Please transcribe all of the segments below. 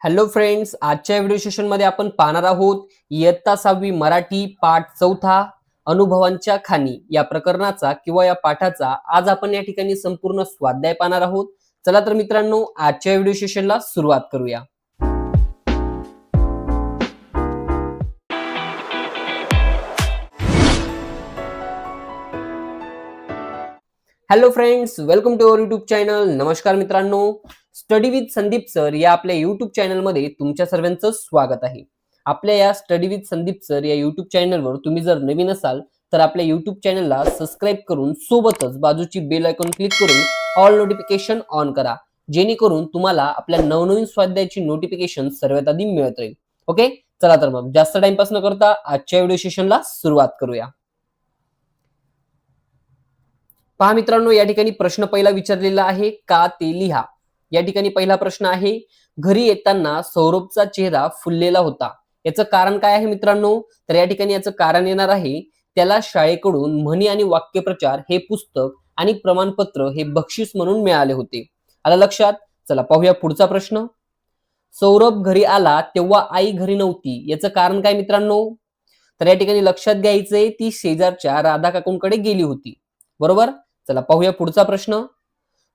Hello friends, आजच्या video सेशनमध्ये आपण पाहणार आहोत इयत्ता 6वी मराठी पाठ 4 अनुभवांच्या खाणी या प्रकरणाचा किंवा या पाठाचा आज आपण या ठिकाणी संपूर्ण स्वाध्याय पाहणार आहोत. चला तर मित्रांनो, आजच्या व्हिडिओ सेशनला सुरुवात करूया. Hello friends, welcome to our YouTube channel. नमस्कार मित्रांनो, स्टडी विथ संदीप सर या आपल्या युट्यूब चॅनलमध्ये तुमच्या सर्वांचं स्वागत आहे. आपल्या या स्टडी विथ संदीप सर या युट्यूब चॅनलवर तुम्ही जर नवीन असाल तर आपल्या युट्यूब चॅनलला सबस्क्राईब करून सोबतच बाजूची बेल आयकॉन क्लिक करून ऑल नोटिफिकेशन ऑन करा, जेणेकरून तुम्हाला आपल्या नवनवीन स्वाध्यायाची नोटिफिकेशन सर्वात आधी मिळत राहील. ओके, चला तर मग जास्त टाइमपास न करता आजच्या व्हिडिओ सेशनला सुरुवात करूया. पहा मित्रांनो, या ठिकाणी प्रश्न पहिला विचारलेला आहे, का ते लिहा. या ठिकाणी पहिला प्रश्न आहे, घरी येताना सौरभचा चेहरा फुललेला होता. याचं कारण काय आहे मित्रांनो? तर या ठिकाणी याचं कारण येणार आहे, त्याला शाळेकडून म्हणी आणि वाक्यप्रचार हे पुस्तक आणि प्रमाणपत्र हे बक्षीस म्हणून मिळाले होते. आलं लक्षात? चला पाहूया पुढचा प्रश्न. सौरभ घरी आला तेव्हा आई घरी नव्हती. याचं कारण काय मित्रांनो? तर या ठिकाणी लक्षात घ्यायचंय, ती शेजारच्या राधा काकूंकडे गेली होती. बरोबर. चला पाहूया पुढचा प्रश्न.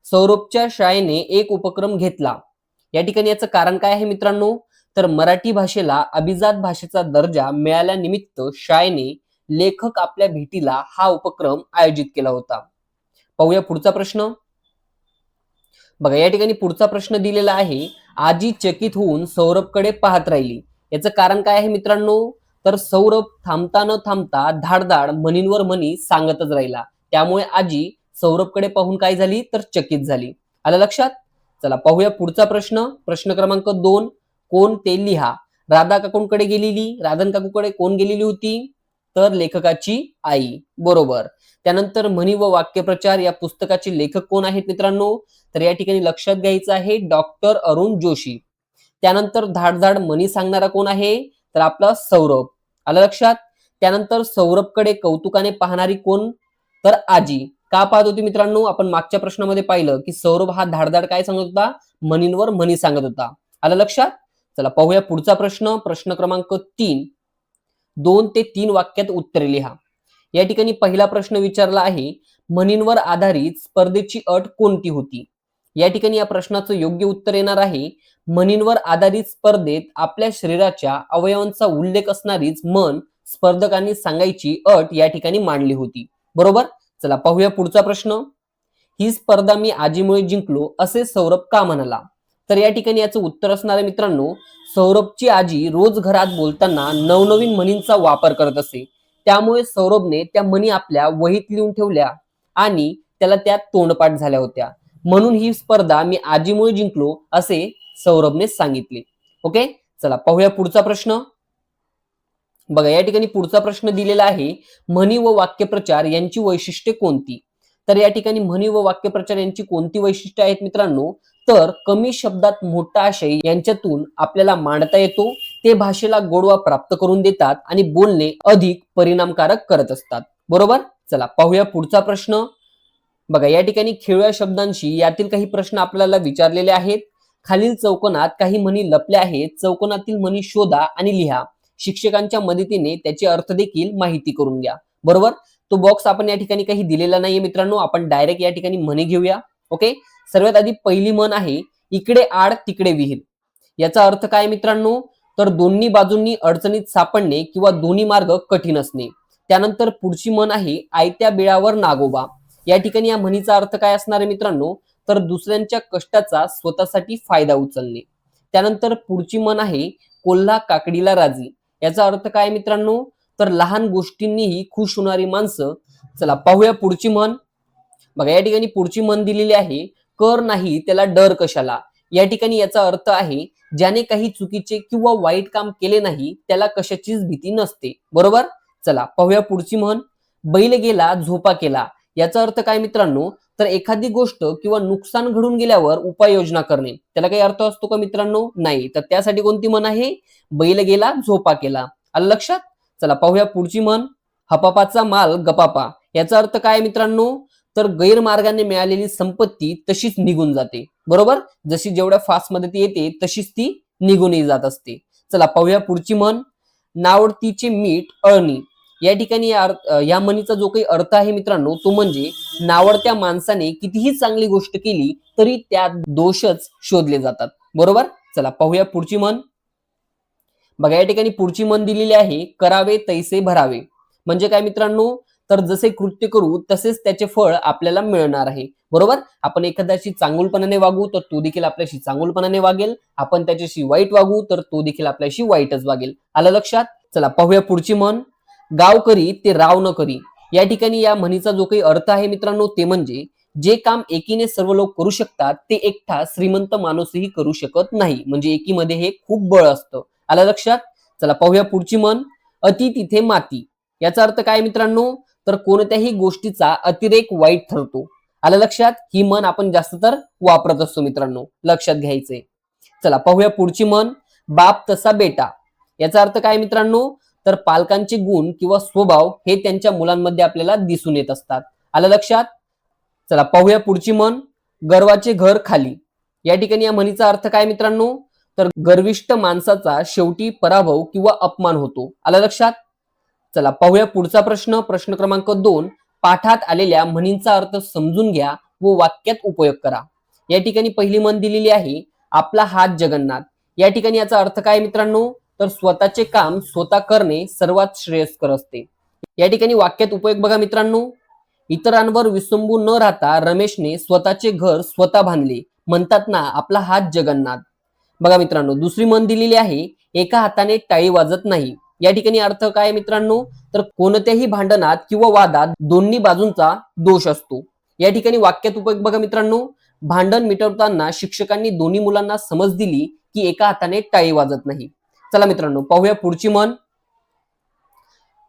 सौरभच्या शाळेने एक उपक्रम घेतला. या ठिकाणी याचं कारण काय आहे मित्रांनो? तर मराठी भाषेला अभिजात भाषेचा दर्जा मिळाल्यानिमित्त शाळेने लेखक आपल्या भेटीला हा उपक्रम आयोजित केला होता. पाहूया पुढचा प्रश्न. बघा, या ठिकाणी पुढचा प्रश्न दिलेला आहे, आजी चकित होऊन सौरभकडे पाहत राहिली. याचं कारण काय आहे मित्रांनो? तर सौरभ थांबता न थांबता धाडधाड म्हणींवर म्हणी सांगतच राहिला. त्यामुळे आजी सौरभकडे पाहून काय झाली तर चकित झाली. आलं लक्षात? चला पाहूया पुढचा प्रश्न. प्रश्न क्रमांक 2, कोण ते लिहा. राधा काकूंकडे गेलेली. राधन काकूकडे कोण गेलेली होती? तर लेखकाची आई. बरोबर. त्यानंतर म्हणी व वाक्यप्रचार या पुस्तकाचे लेखक कोण आहेत मित्रांनो? तर या ठिकाणी लक्षात घ्यायचं आहे, डॉक्टर अरुण जोशी. त्यानंतर धाडधाड म्हणी सांगणारा कोण आहे? तर आपला सौरभ. आलं लक्षात? त्यानंतर सौरभकडे कौतुकाने पाहणारी कोण? तर आजी. का पाहत होती मित्रांनो? आपण मागच्या प्रश्नामध्ये पाहिलं की सौरभ हा धाडधाड काय सांगत होता? म्हणींवर म्हणी सांगत होता. आलं लक्षात? चला पाहूया पुढचा प्रश्न. प्रश्न क्रमांक 3, 2 ते 3 वाक्यात उत्तरे लिहा. या ठिकाणी पहिला प्रश्न विचारला आहे, म्हणींवर आधारित स्पर्धेची अट कोणती होती? या ठिकाणी या प्रश्नाचं योग्य उत्तर येणार आहे, म्हणींवर आधारित स्पर्धेत आपल्या शरीराच्या अवयवांचा उल्लेख असणारीच म्हण स्पर्धकांनी सांगायची अट या ठिकाणी मांडली होती. बरोबर. चला पाहूया पुढचा प्रश्न. ही स्पर्धा मी आजीमुळे जिंकलो असे सौरभ का म्हणाला? तर या ठिकाणी याचं उत्तर असणार आहे मित्रांनो, सौरभची आजी रोज घरात बोलताना नवनवीन म्हणींचा वापर करत असे. त्यामुळे सौरभने त्या म्हणी आपल्या वहीत लिहून ठेवल्या आणि त्याला त्यात तोंडपाठ झाल्या होत्या. म्हणून ही स्पर्धा मी आजीमुळे जिंकलो असे सौरभने सांगितले. ओके, चला पाहूया पुढचा प्रश्न. बघा, या ठिकाणी पुढचा प्रश्न दिलेला आहे, म्हणी व वाक्यप्रचार यांची वैशिष्ट्ये कोणती? तर या ठिकाणी म्हणी व वाक्यप्रचार यांची कोणती वैशिष्ट्ये आहेत मित्रांनो? तर कमी शब्दात मोठा आशय यांच्यातून आपल्याला मांडता येतो, ते भाषेला गोडवा प्राप्त करून देतात आणि बोलणे अधिक परिणामकारक करत असतात. बरोबर. चला पाहूया पुढचा प्रश्न. बघा, या ठिकाणी खेळ्या शब्दांशी यातील काही प्रश्न आपल्याला विचारलेले आहेत. खालील चौकोनात काही म्हणी लपल्या आहेत. चौकोनातील म्हणी शोधा आणि लिहा. शिक्षकांच्या मदतीने त्याचे अर्थ देखील माहिती करून घ्या. बरोबर. तो बॉक्स आपण या ठिकाणी काही दिलेला नाहीये मित्रांनो, आपण डायरेक्ट या ठिकाणी म्हणी घेऊया. ओके, सर्वात आधी पहिली म्हण आहे, इकडे आड तिकडे विहीर. याचा अर्थ काय मित्रांनो? तर दोन्ही बाजूंनी अडचणीत सापडणे किंवा दोन्ही मार्ग कठीण असणे. त्यानंतर पुढची म्हण आहे, आयत्या बिळावर नागोबा. या ठिकाणी या म्हणीचा अर्थ काय असणार आहे मित्रांनो? तर दुसऱ्यांच्या कष्टाचा स्वतःसाठी फायदा उचलणे. त्यानंतर पुढची म्हण आहे, कोल्हा काकडीला राजी. याचा अर्थ काय मित्रांनो? तर लहान गोष्टींनीही खुश होणारी माणसं. चला पाहूया पुढची म्हण. बघा, या ठिकाणी पुढची म्हण दिलेली आहे, कर नाही त्याला डर कशाला. या ठिकाणी याचा अर्थ आहे, ज्याने काही चुकीचे किंवा वाईट काम केले नाही त्याला कशाचीच भीती नसते. बरोबर. चला पाहूया पुढची म्हण, बैल गेला झोपा केला. याचा अर्थ काय मित्रांनो? तर एखादी गोष्ट किंवा नुकसान घडून गेल्यावर उपाययोजना करणे. त्याला काही अर्थ असतो का मित्रांनो? नाही. तर त्यासाठी कोणती म्हण आहे? बैल गेला झोपा केला. आलं लक्षात? चला पाहूया पुढची म्हण, हपापाचा माल गपापा. याचा अर्थ काय मित्रांनो? तर गैरमार्गाने मिळालेली संपत्ती तशीच निघून जाते. बरोबर. जशी जेवढ्या फास्ट मध्ये ती येते तशीच ती निघूनही जात असते. चला पाहूया पुढची म्हण. नावडतीचे मीठ अळणी. या ठिकाणी या म्हणीचा जो काही अर्थ आहे मित्रांनो तो म्हणजे नावडत्या माणसाने कितीही चांगली गोष्ट केली तरी त्यात दोषच शोधले जातात. बरोबर. चला पाहूया पुढची म्हण. बघा या ठिकाणी पुढची म्हण दिलेली आहे करावे तैसे भरावे. म्हणजे काय मित्रांनो, तर जसे कृत्य करू तसेच त्याचे फळ आपल्याला मिळणार आहे. बरोबर. आपण एखाद्याशी चांगुलपणाने वागू तर तो देखील आपल्याशी चांगुलपणाने वागेल. आपण त्याच्याशी वाईट वागू तर तो देखील आपल्याशी वाईटच वागेल. आलं लक्षात. चला पाहूया पुढची म्हण. गाव करी ते राव न करी. या ठिकाणी या म्हणीचा जो काही अर्थ आहे मित्रांनो ते म्हणजे जे काम एकीने सर्व लोक करू शकतात ते एकटा श्रीमंत माणूसही करू शकत नाही. म्हणजे एकीमध्ये हे खूप बळ असतं. आलं लक्षात. चला पाहूया पुढची म्हण. अति तिथे माती. याचा अर्थ काय मित्रांनो, तर कोणत्याही गोष्टीचा अतिरेक वाईट ठरतो. आलं लक्षात. ही म्हण आपण जास्त तर वापरत असतो मित्रांनो, लक्षात घ्यायचंय. चला पाहूया पुढची म्हण. बाप तसा बेटा. याचा अर्थ काय मित्रांनो, तर पालकांचे गुण किंवा स्वभाव हे त्यांच्या मुलांमध्ये आपल्याला दिसून येत असतात. आलं लक्षात. चला पाहूया पुढची म्हण. गर्वाचे घर खाली. या ठिकाणी या म्हणीचा अर्थ काय मित्रांनो, तर गर्विष्ठ माणसाचा शेवटी पराभव किंवा अपमान होतो. आलं लक्षात. चला पाहूया पुढचा प्रश्न. प्रश्न क्रमांक 2. पाठात आलेल्या म्हणींचा अर्थ समजून घ्या व वाक्यात उपयोग करा. या ठिकाणी पहिली म्हण दिलेली आहे आपला हात जगन्नाथ. या ठिकाणी याचा अर्थ काय मित्रांनो, तर स्वतःचे काम स्वतः करणे सर्वात श्रेयस्कर असते. या ठिकाणी वाक्यात उपयोग बघा मित्रांनो. इतरांवर विसंबून न राहता रमेशने स्वतःचे घर स्वतः बांधले. म्हणतात ना आपला हात जगन्नाथ. बघा मित्रांनो दुसरी म्हण दिलेली आहे एका हाताने टाळी वाजत नाही. या ठिकाणी अर्थ काय मित्रांनो, तर कोणत्याही भांडणात किंवा वादात दोन्ही बाजूंचा दोष असतो. या ठिकाणी वाक्यात उपयोग बघा मित्रांनो. भांडण मिटवताना शिक्षकांनी दोन्ही मुलांना समज दिली की एका हाताने टाळी वाजत नाही. चला मित्रांनो पाहूया पुढची म्हण.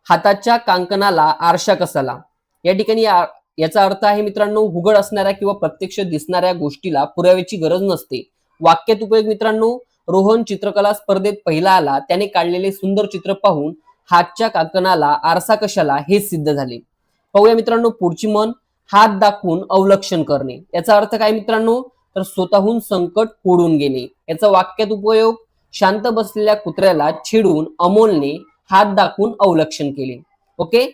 हाताच्या कांकणाला आरशा कसाला. या ठिकाणी याचा अर्थ आहे मित्रांनो उघड असणाऱ्या किंवा प्रत्यक्ष दिसणाऱ्या गोष्टीला पुराव्याची गरज नसते. वाक्यात उपयोग मित्रांनो. रोहन चित्रकला स्पर्धेत पहिला आला. त्याने काढलेले सुंदर चित्र पाहून हातच्या कांकणाला आरसा कशाला हे सिद्ध झाले. पाहूया मित्रांनो पुढची म्हण. हात दाखवून अवलक्षण करणे. याचा अर्थ काय मित्रांनो, तर स्वतःहून संकट फोडून घेणे. याचा वाक्यात उपयोग. शांत बसलेल्या कुत्र्याला छेडून अमोलने हात दाखवून अवलक्षण केले. ओके.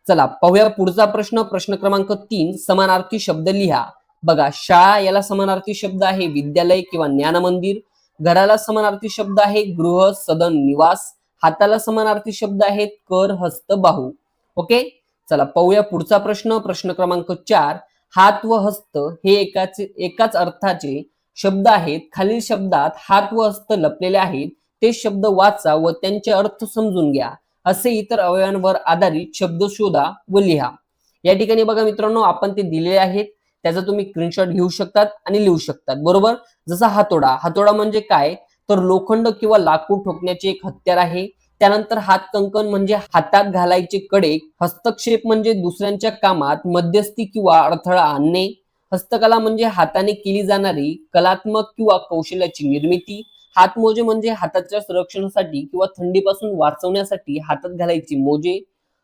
चला पाहूया पुढचा प्रश्न. प्रश्न क्रमांक 3. समानार्थी शब्द लिहा. बघा शाळा याला समानार्थी शब्द आहे विद्यालय किंवा ज्ञान मंदिर. घराला समानार्थी शब्द आहे गृह सदन निवास. हाताला समानार्थी शब्द आहेत कर हस्त बाहू. ओके. चला पाहूया पुढचा प्रश्न. प्रश्न क्रमांक 4. हात व हस्त हे एकाच अर्थाचे शब्द आहेत. खालील शब्दात हात व हस्त लपलेले आहेत. ते शब्द वाचा व त्यांचे अर्थ समजून घ्या. असे इतर अवयवांवर आधारित शब्द शोधा व लिहा. या ठिकाणी बघा मित्रांनो आपण ते दिलेले आहेत. त्याचा तुम्ही स्क्रीनशॉट घेऊ शकतात आणि लिहू शकतात. बरोबर. जसा हातोडा. हातोडा म्हणजे काय, तर लोखंड किंवा लाकूड ठोकण्याचे एक हत्यार आहे. त्यानंतर हातकंकण म्हणजे हातात घालायचे कडे. हस्तक्षेप म्हणजे दुसऱ्यांच्या कामात मध्यस्थी किंवा अडथळा आणणे. हस्तकला म्हणजे हाताने केली जाणारी कलात्मक किंवा कौशल्याची निर्मिती. हातमोजे म्हणजे हाताच्या संरक्षणासाठी किंवा थंडीपासून वाचवण्यासाठी हातात घालायची मोजे.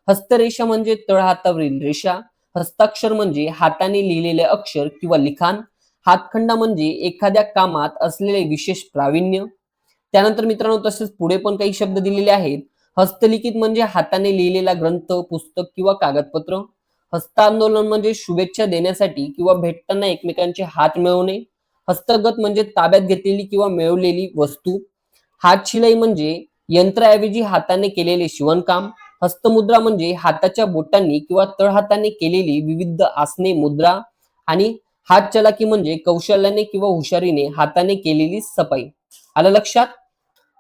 हस्तरेषा म्हणजे तळहातावरील रेषा. हस्ताक्षर म्हणजे हाताने लिहिलेले अक्षर किंवा लिखाण. हातखंडा म्हणजे एखाद्या कामात असलेले विशेष प्रावीण्य. त्यानंतर मित्रांनो तसेच पुढे पण काही शब्द दिलेले आहेत. हस्तलिखित म्हणजे हाताने लिहिलेला ग्रंथ पुस्तक किंवा कागदपत्र. हस्तांदोलन म्हणजे शुभेच्छा देण्यासाठी किंवा भेटताना एकमेकांचे हात मिळवणे. हस्तगत म्हणजे ताब्यात घेतलेली किंवा मिळवलेली वस्तू. हातशिलाई म्हणजे यंत्राऐवजी हाताने केलेले शिवणकाम. हस्तमुद्रा म्हणजे हाताच्या बोटांनी किंवा तळहाताने केलेली विविध आसने मुद्रा. आणि हातचलाकी म्हणजे कौशल्याने किंवा हुशारीने हाताने केलेली सफाई. आलं लक्षात.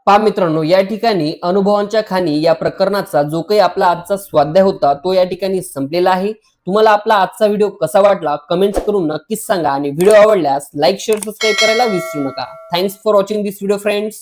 पहा मित्रांनो या ठिकाणी अनुभवांच्या खाणी या प्रकरणाचा जो काही आपला आजचा स्वाध्याय होता तो या ठिकाणी संपलेला आहे. तुम्हाला आपला आजचा व्हिडिओ कसा वाटला कमेंट्स करून नक्कीच सांगा आणि व्हिडिओ आवडल्यास लाईक शेअर सबस्क्राईब करायला विसरू नका. Thanks for watching this video friends.